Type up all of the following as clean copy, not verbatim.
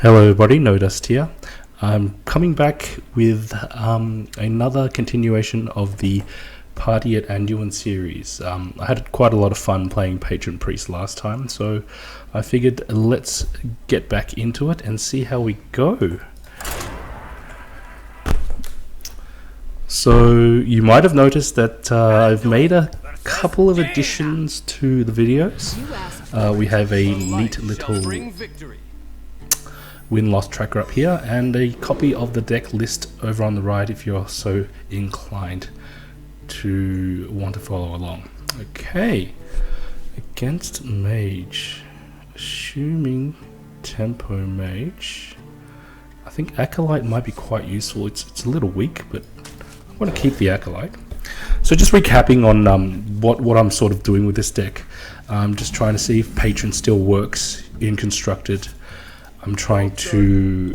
Hello everybody, No Dust here. I'm coming back with another continuation of the Party at Anduin series. I had quite a lot of fun playing Patron Priest last time, so I figured let's get back into it and see how we go. So you might have noticed that I've made a couple of additions to the videos. We have a neat little win-loss tracker up here and a copy of the deck list over on the right if you're so inclined to want to follow along. Okay, against mage, assuming tempo mage, I think acolyte might be quite useful. It's a little weak, but I want to keep the acolyte. So just recapping on what I'm sort of doing with this deck, I'm just trying to see if Patron still works in constructed. I'm trying to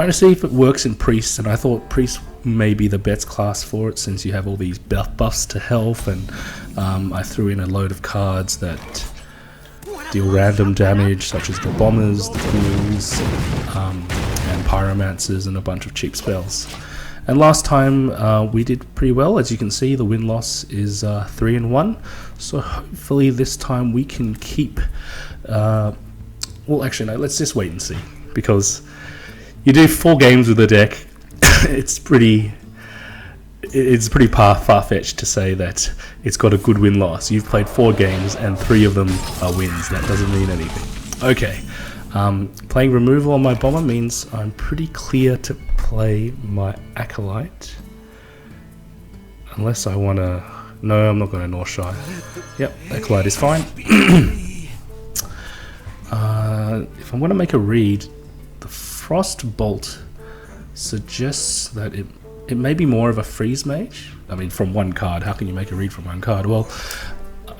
see if it works in Priest, and I thought Priest may be the best class for it since you have all these buffs to health, and I threw in a load of cards that deal random damage, such as the bombers, the fools, and pyromancers, and a bunch of cheap spells. And last time we did pretty well. As you can see, the win-loss is 3-1, so hopefully this time we can keep well, actually, no, let's just wait and see, because you do 4 games with the deck. it's pretty far-fetched to say that it's got a good win-loss. You've played 4 games and 3 of them are wins. That doesn't mean anything. Okay, playing removal on my bomber means I'm pretty clear to play my acolyte, unless I want to. No, I'm not going to North Shy. Yep, acolyte is fine. If I want to make a read, the Frost Bolt suggests that it may be more of a freeze mage. I mean, from one card, how can you make a read from one card? Well,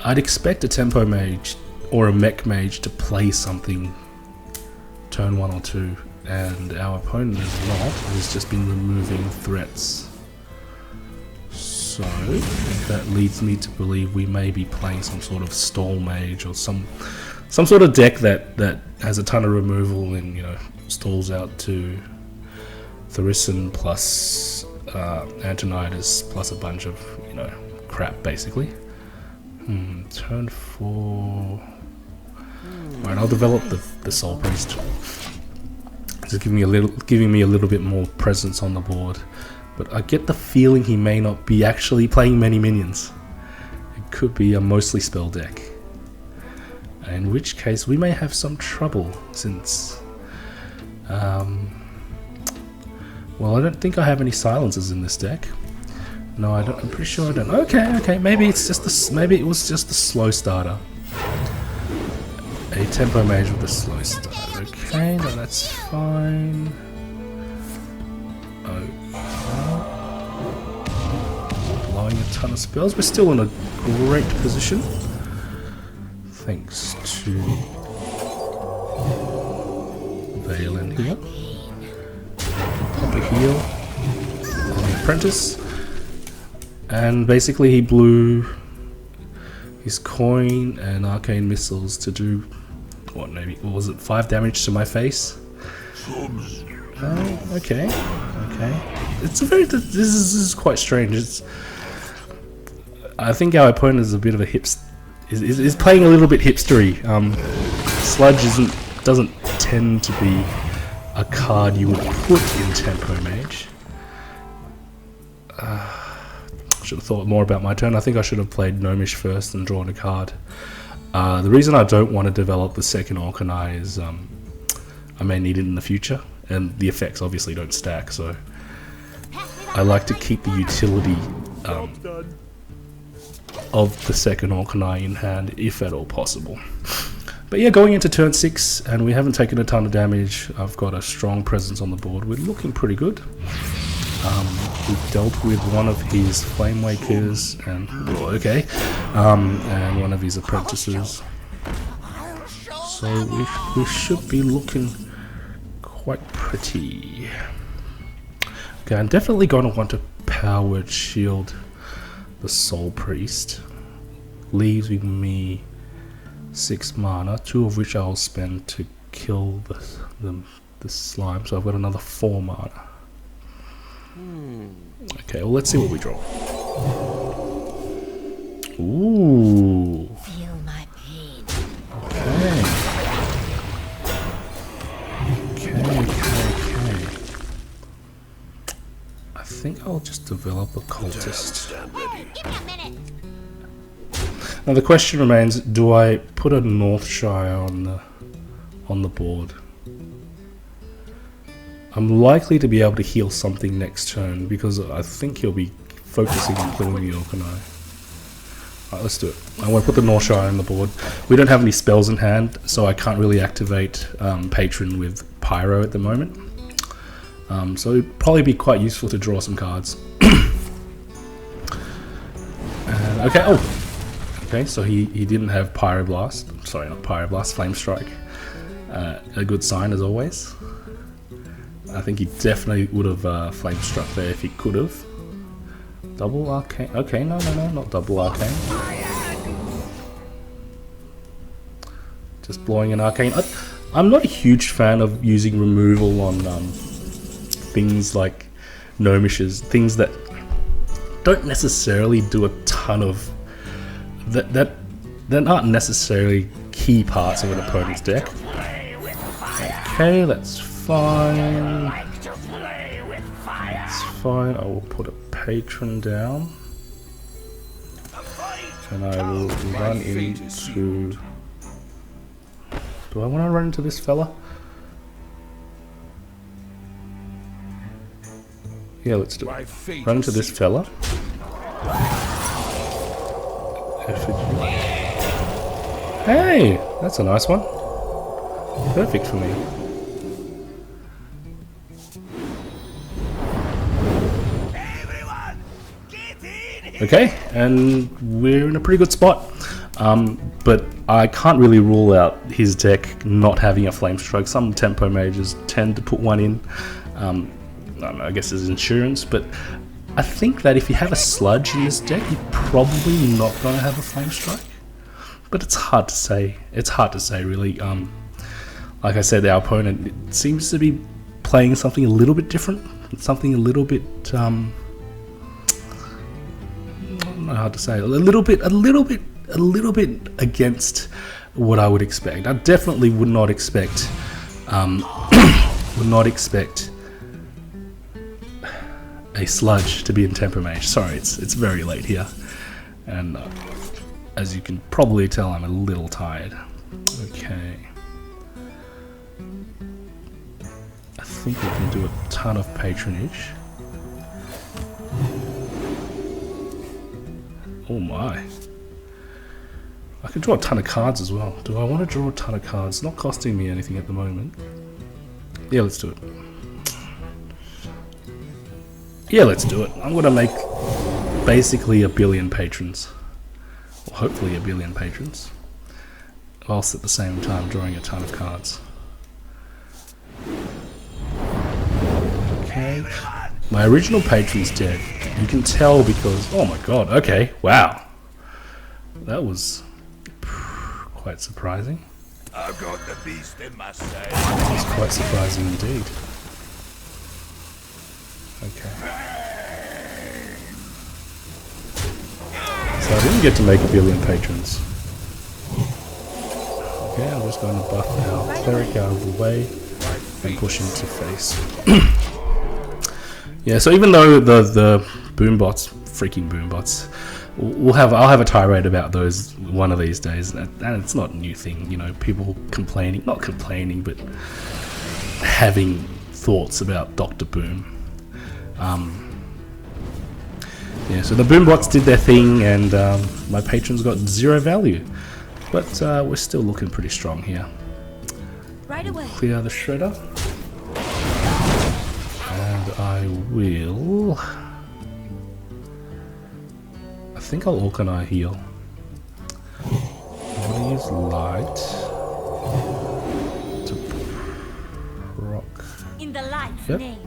I'd expect a tempo mage or a mech mage to play something turn 1 or 2, and our opponent is not. He's just been removing threats. So that leads me to believe we may be playing some sort of stall mage or some sort of deck that has a ton of removal and, you know, stalls out to Tharisan plus Antonidas plus a bunch of, you know, crap basically. Turn 4. Right, I'll develop the Soul Priest. Just giving me a little bit more presence on the board. But I get the feeling he may not be actually playing many minions. It could be a mostly spell deck. In which case we may have some trouble since well, I don't think I have any silencers in this deck. No, I don't. I'm pretty sure I don't. Okay, maybe it was just the slow starter. A tempo mage with a slow starter. Okay, no, that's fine. Blowing a ton of spells. We're still in a great position, thanks to Veil in here. Pop a heal on the apprentice, and basically he blew his coin and arcane missiles to do what was it, 5 damage to my face? Okay. It's a very. This is quite strange. I think our opponent is a bit of a is playing a little bit hipstery. Sludge doesn't tend to be a card you would put in tempo mage. Should have thought more about my turn. I think I should have played Gnomish first and drawn a card. The reason I don't want to develop the second Orkanai is I may need it in the future, and the effects obviously don't stack, so I like to keep the utility of the second Orkanai in hand, if at all possible. But yeah, going into turn 6, and we haven't taken a ton of damage. I've got a strong presence on the board. We're looking pretty good. We've dealt with one of his Flame Wakers, and and one of his apprentices. So we should be looking quite pretty. Okay, I'm definitely going to want to powered shield the Soul Priest, leaving me 6 mana, 2 of which I'll spend to kill the slime. So I've got another 4 mana. Okay, well let's see what we draw. Ooh. Feel my pain. Okay. I think I'll just develop a cultist. Hey, give me a minute. Now the question remains: do I put a Northshire on the board? I'm likely to be able to heal something next turn because I think he'll be focusing on killing the Orkanai. Alright, let's do it. I want to put the Northshire on the board. We don't have any spells in hand, so I can't really activate Patron with Pyro at the moment. So it'd probably be quite useful to draw some cards. And, okay, okay, so he didn't have Pyroblast. Sorry, not Pyroblast, Flame Strike. A good sign as always. I think he definitely would have Flame Struck there if he could have. Double Arcane. Okay, no, not Double Arcane. Just blowing an Arcane. I'm not a huge fan of using removal on things like Gnomishes, things that don't necessarily do a ton of that aren't necessarily key parts of an opponent's deck. Okay, that's fine. That's fine. I will put a Patron down, and I will run into. Do I want to run into this fella? Yeah, let's do it. Run into this fella. Hey, that's a nice one. Perfect for me. Okay, and we're in a pretty good spot. But I can't really rule out his deck not having a Flame Strike. Some tempo mages tend to put one in. I don't know, I guess as insurance, but I think that if you have a Sludge in this deck, you're probably not going to have a Flame Strike. But it's hard to say. It's hard to say, really. Like I said, our opponent seems to be playing something a little bit different. Something a little bit, I don't know how to say. A little bit against what I would expect. I definitely would not expect, a Sludge to be in Temper Mage. Sorry, it's very late here, and as you can probably tell, I'm a little tired. Okay, I think we can do a ton of patronage. Oh my! I can draw a ton of cards as well. Do I want to draw a ton of cards? It's not costing me anything at the moment. Yeah, let's do it. Yeah, let's do it. I'm gonna make basically 1 billion patrons. Or hopefully 1 billion patrons. Whilst at the same time drawing a ton of cards. Okay. My original patron's dead. You can tell because... Oh my god, okay, wow. That was quite surprising. I've got the beast in my sight. That was quite surprising indeed. Okay. So I didn't get to make 1 billion patrons. Okay, I'm just going to buff our cleric out of the way and push him to face. Yeah, so even though the boombots, freaking boombots, I'll have a tirade about those one of these days, and it's not a new thing, you know, people complaining, not complaining, but having thoughts about Dr. Boom. Yeah, so the boombots did their thing, and my patrons got 0 value, but we're still looking pretty strong here. Right away. Clear the shredder, and I will. I think I'll Orkanai heal. I'm gonna use light to proc. In the light's Yep. name.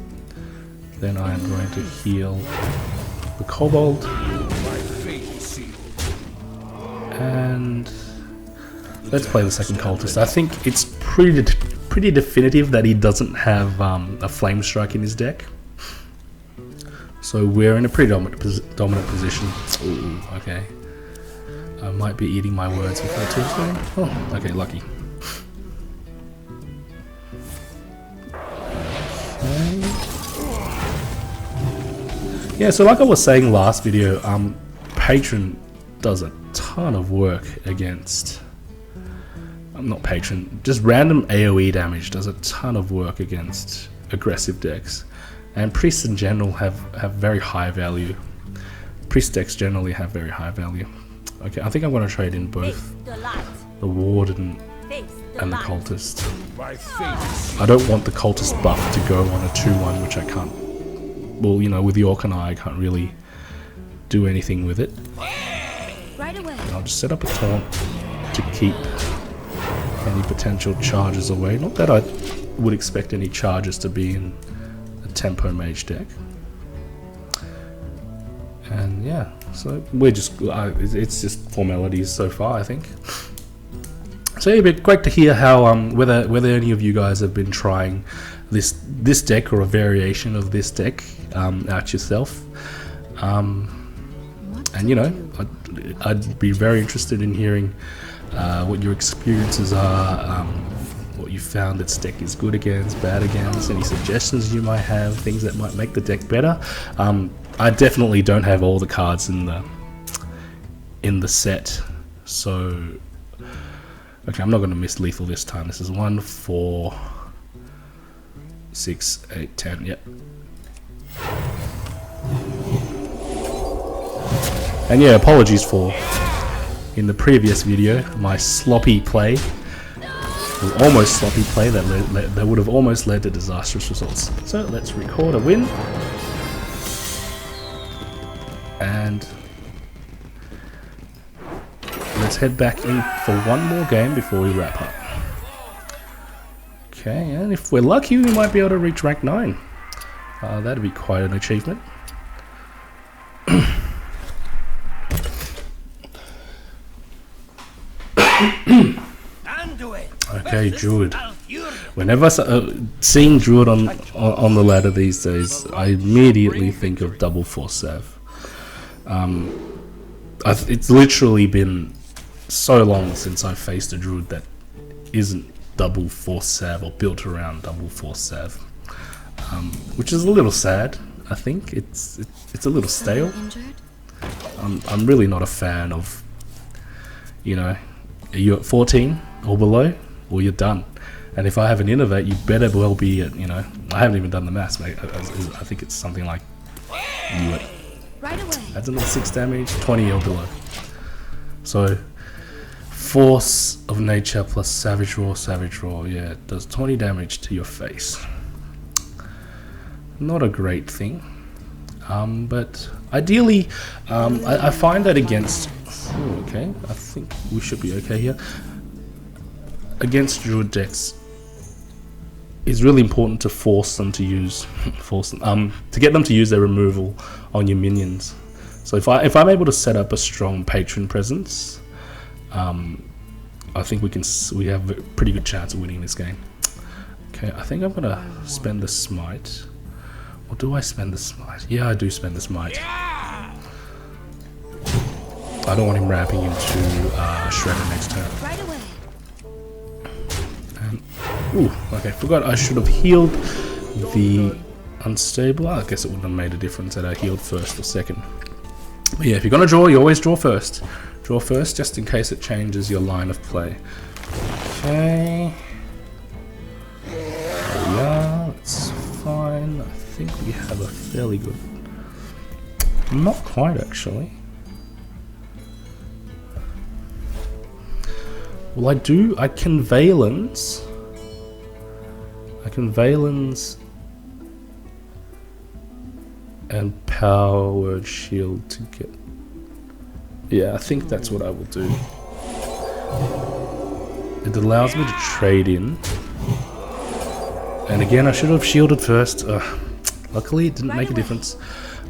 Then I am going to heal the kobold, and let's play the second cultist. I think it's pretty definitive that he doesn't have a Flame Strike in his deck. So we're in a pretty dominant position. Ooh, okay. I might be eating my words before too soon. Oh, okay, lucky. Okay. Yeah, so like I was saying last video, Patron does a ton of work against... not Patron, just random AoE damage does a ton of work against aggressive decks. And priests in general have very high value. Priest decks generally have very high value. Okay, I think I'm going to trade in both the Warden and the Cultist. I don't want the Cultist buff to go on a 2-1, which I can't... Well, you know, with York and I can't really do anything with it. Right away. I'll just set up a taunt to keep any potential charges away. Not that I would expect any charges to be in a tempo mage deck. And yeah, so we're just it's just formalities so far, I think. So it'd be great to hear how whether any of you guys have been trying this deck or a variation of this deck out yourself. And you know, I'd be very interested in hearing what your experiences are, what you found this deck is good against, bad against, any suggestions you might have, things that might make the deck better. I definitely don't have all the cards in the set, so okay, I'm not going to miss lethal this time. This is 1, 4, 6, 8, 10. Yep. And yeah, apologies for in the previous video my sloppy play, almost sloppy play that would have almost led to disastrous results. So let's record a win, and let's head back in for one more game before we wrap up. Okay, and if we're lucky, we might be able to reach rank 9. That'd be quite an achievement. Okay, Druid. Whenever seeing Druid on the ladder these days, I immediately think of double force salve. It's literally been so long since I faced a Druid that isn't double force salve or built around double force salve, which is a little sad. I think it's a little stale. I'm really not a fan of, you know, are you at 14 or below, or you're done. And if I have an innovate, you better well be at, you know, I haven't even done the maths, mate. I think it's something like you at, Right away. adds another 6 damage, 20 or below. So force of nature plus savage roar, yeah, it does 20 damage to your face. Not a great thing, but ideally I find that against okay, I think we should be okay here. Against Druid decks, it's really important to force them to use to get them to use their removal on your minions. So if I'm able to set up a strong patron presence, I think we have a pretty good chance of winning this game. Okay, I think I'm gonna spend the smite. Or do I spend the smite? Yeah, I do spend the smite. I don't want him ramping into Shredder next turn. Right away. And, ooh, okay, forgot I should have healed the unstable. I guess it wouldn't have made a difference that I healed first or second. But yeah, if you're gonna draw, you always draw first. Draw first, just in case it changes your line of play. Okay. There we are, that's fine. I think we have a fairly good... Not quite, actually. Well, I can Valence. And Powered Shield to get... Yeah, I think that's what I will do. It allows me to trade in. And again, I should have shielded first. Luckily, it didn't make a difference.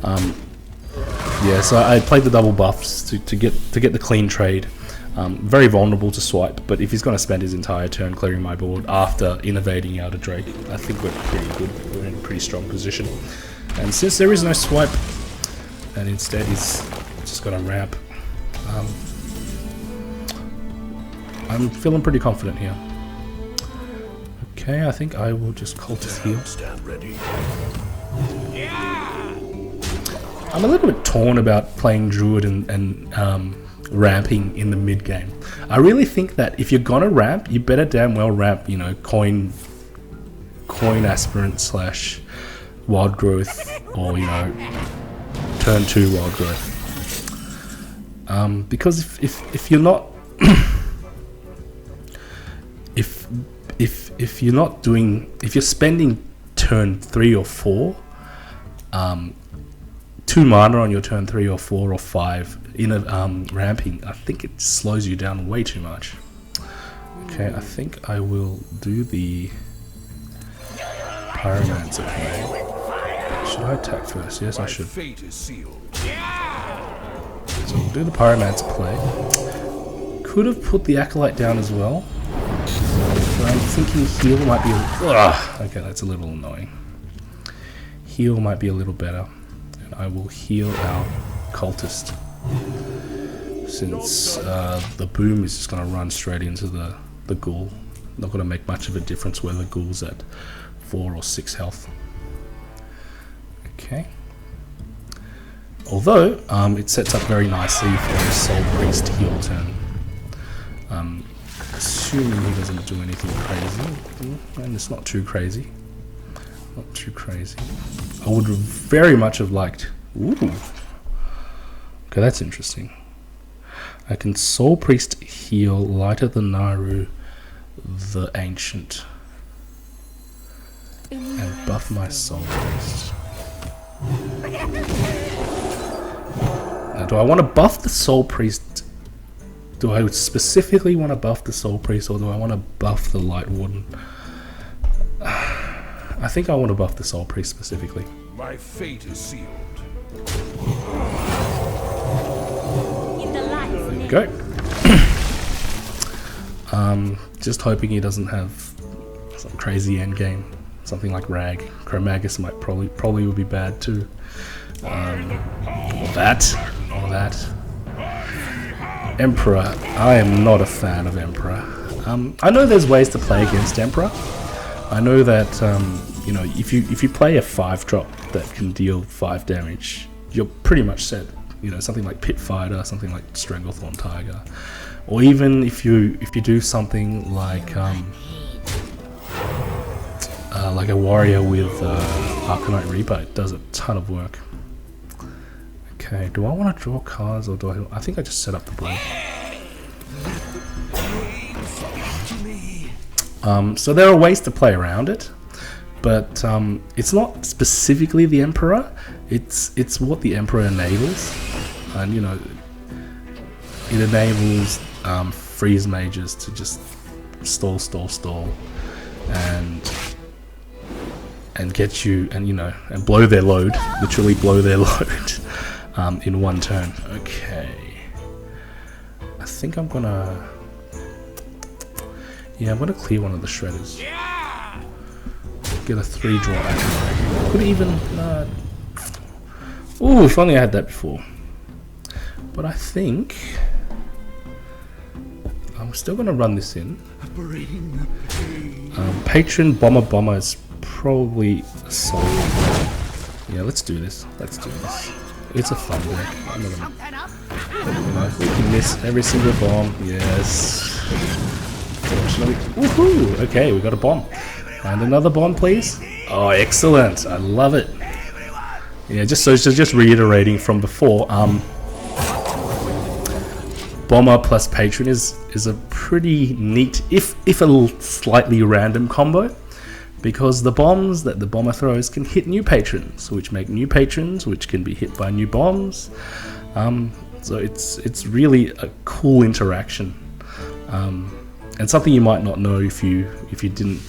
Yeah, so I played the double buffs to get the clean trade. Very vulnerable to swipe, but if he's going to spend his entire turn clearing my board after innovating out a Drake, I think we're pretty good. We're in a pretty strong position. And since there is no swipe, and instead he's just going to ramp, I'm feeling pretty confident here. Okay, I think I will just cultist heal. Stand ready. I'm a little bit torn about playing Druid and ramping in the mid game. I really think that if you're gonna ramp, you better damn well ramp, you know, coin aspirant / wild growth, or you know, turn 2 wild growth. Because if you're not if you're not doing, if you're spending turn 3 or 4, 2 mana on your turn 3 or 4 or 5 in a ramping, I think it slows you down way too much. Okay, I think I will do the Pyromancer play. Should I attack first? Yes, I should. Fate is sealed. So we'll do the Pyromancer play. Could have put the Acolyte down as well, but I'm thinking heal might be okay, that's a little annoying. Heal might be a little better. I will heal our cultist, since the boom is just going to run straight into the ghoul. Not going to make much of a difference whether the ghoul's at 4 or 6 health. Okay. Although it sets up very nicely for a Soul Priest heal turn. Assuming he doesn't do anything crazy, and it's not too crazy. Not too crazy. I would very much have liked... Ooh. Okay, that's interesting. I can Soul Priest heal Light of the Naru, the Ancient, and buff my Soul Priest. Now, do I want to buff the Soul Priest? Do I specifically want to buff the Soul Priest, or do I want to buff the Light Warden? I think I want to buff the Soul Priest specifically. My fate is sealed. There we go. Just hoping he doesn't have some crazy endgame, something like Rag. Chromagus might probably would be bad too. Or that. Emperor. I am not a fan of Emperor. I know there's ways to play against Emperor. I know that you know, if you play a 5-drop that can deal 5 damage, you're pretty much set. You know, something like Pit Fighter, something like Stranglethorn Tiger, or even if you do something like a warrior with Arcanite Reaper, it does a ton of work. Okay, do I want to draw cards, or do I think I just set up the board. So there are ways to play around it, but it's not specifically the Emperor. It's what the Emperor enables, and you know, it enables freeze mages to just stall, and get you, and you know, and blow their load, literally blow their load in one turn. Okay, I think I'm gonna. Yeah, I'm going to clear one of the shredders. Get a 3-draw action. Could even... Ooh, if only I had that before. But I think... I'm still going to run this in. Patron Bomber is probably a solid. Yeah, let's do this. It's a fun deck. I'm not gonna, we can miss every single bomb. Yes. Woohoo! Okay, we got a bomb. And another bomb, please. Oh, excellent! I love it. Yeah, just reiterating from before. Bomber plus Patron is a pretty neat, if a slightly random combo, because the bombs that the bomber throws can hit new patrons, which make new patrons, which can be hit by new bombs. So it's really a cool interaction. And something you might not know if you didn't,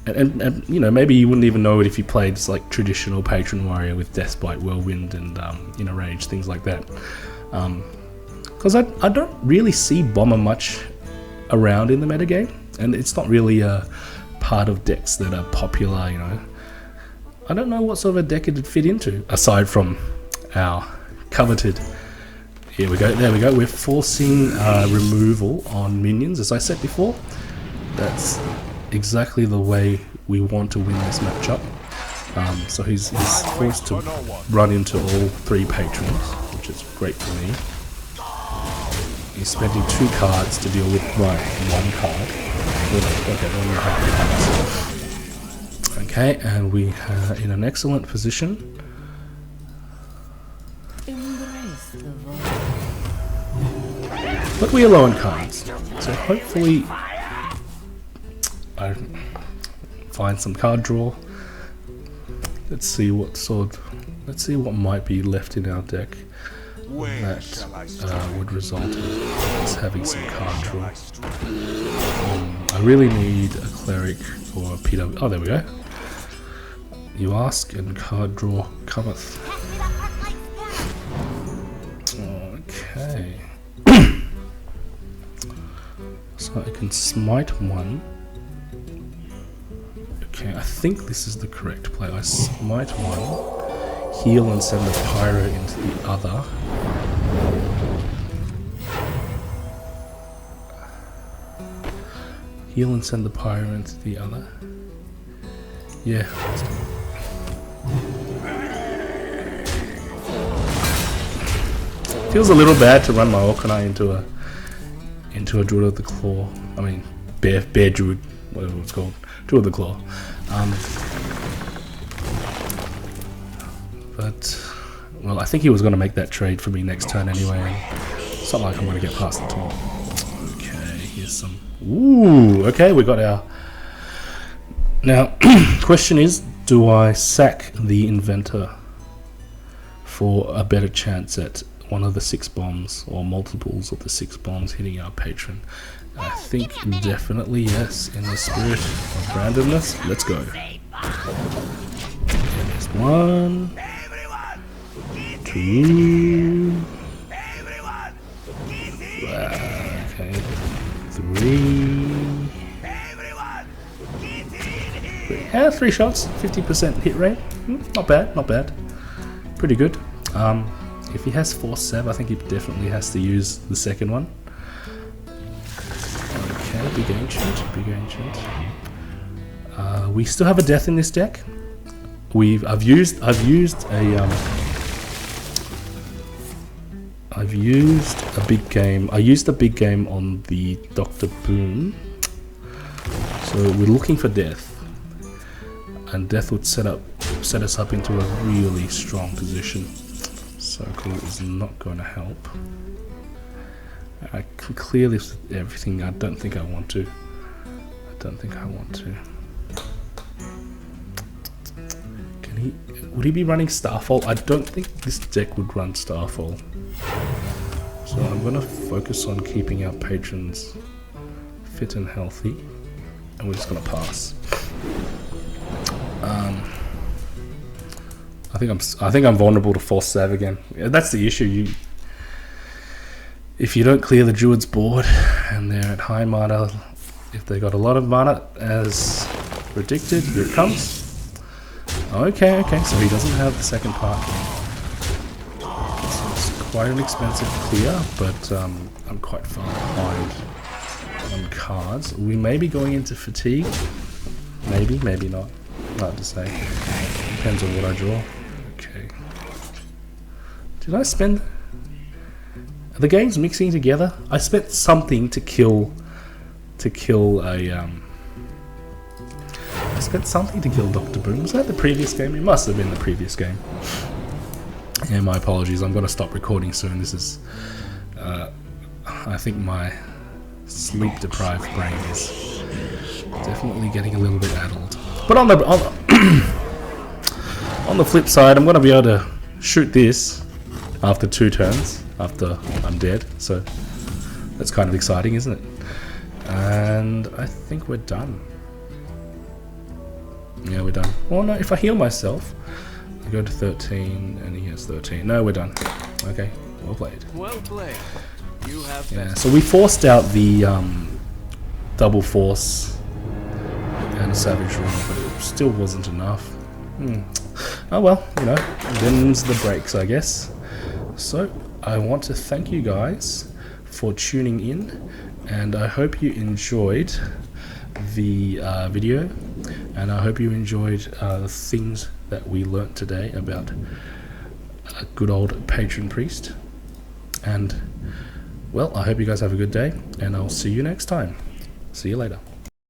and you know, maybe you wouldn't even know it if you played just like traditional Patron Warrior with Deathbite, Whirlwind, and Inner Rage, things like that. Because I don't really see Bomber much around in the metagame, and it's not really a part of decks that are popular, you know. I don't know what sort of a deck it'd fit into, aside from our coveted. Here we go, there we go, we're forcing removal on minions, as I said before. That's exactly the way we want to win this matchup. So he's forced to run into all 3 patrons, which is great for me. He's spending 2 cards to deal with my 1 card. Okay, and we are in an excellent position. But we are low on cards, so hopefully I find some card draw. Let's see what might be left in our deck that would result in us having some card draw. I really need a cleric or a PW. Oh, there we go. You ask and card draw cometh. Okay. So I can smite 1. Okay, I think this is the correct play. I smite 1, heal and send the pyro into the other. Heal and send the pyro into the other. Yeah. Feels a little bad to run my Orkanai into a Druid of the Claw. I mean, bear Druid, whatever it's called, Druid of the Claw. But well, I think he was going to make that trade for me next turn anyway. It's not like I'm going to get past the top. Okay, here's some. Ooh, okay, we got our. Now, question is, do I sack the Inventor for a better chance at one of the 6 bombs or multiples of the 6 bombs hitting our patron? I think definitely yes, in the spirit of randomness. Let's go. There's 1, 2, okay, 3. Yeah, 3 shots, 50% hit rate. Not bad, not bad. Pretty good. If he has Force Sev, I think he definitely has to use the second one. Okay, big ancient, big ancient. We still have a death in this deck. I've used a big game. I used a big game on the Dr. Boom. So we're looking for death. And death would set us up into a really strong position. Circle is not going to help. I can clear this with everything. I don't think I want to. Would he be running Starfall? I don't think this deck would run Starfall. So I'm going to focus on keeping our patrons fit and healthy. And we're just going to pass. I think I'm vulnerable to Force Sav again. Yeah, that's the issue. If you don't clear the Druid's board and they're at high mana, if they got a lot of mana as predicted, here it comes. Okay, so he doesn't have the second part. So it's quite an expensive clear, but I'm quite far behind on cards. We may be going into fatigue. Maybe not. Hard to say. Depends on what I draw. Okay. Did I spend... Are the games mixing together? I spent something to kill a I spent something to kill Dr. Boom. Was that the previous game? It must have been the previous game. Yeah, my apologies. I'm going to stop recording soon. This is I think my sleep deprived brain is definitely getting a little bit addled. But on the flip side, I'm going to be able to shoot this after 2 turns, after I'm dead. So that's kind of exciting, isn't it? And I think we're done. Yeah, we're done. Well, no, if I heal myself, I go to 13 and he has 13. No, we're done. Okay, well played. Well played. You have Yeah, so we forced out the double force and savage room, but it still wasn't enough. Oh well, you know, them's the breaks, I guess. So I want to thank you guys for tuning in, and I hope you enjoyed the video, and I hope you enjoyed the things that we learnt today about a good old patron priest. And well, I hope you guys have a good day, and I'll see you next time. See you later.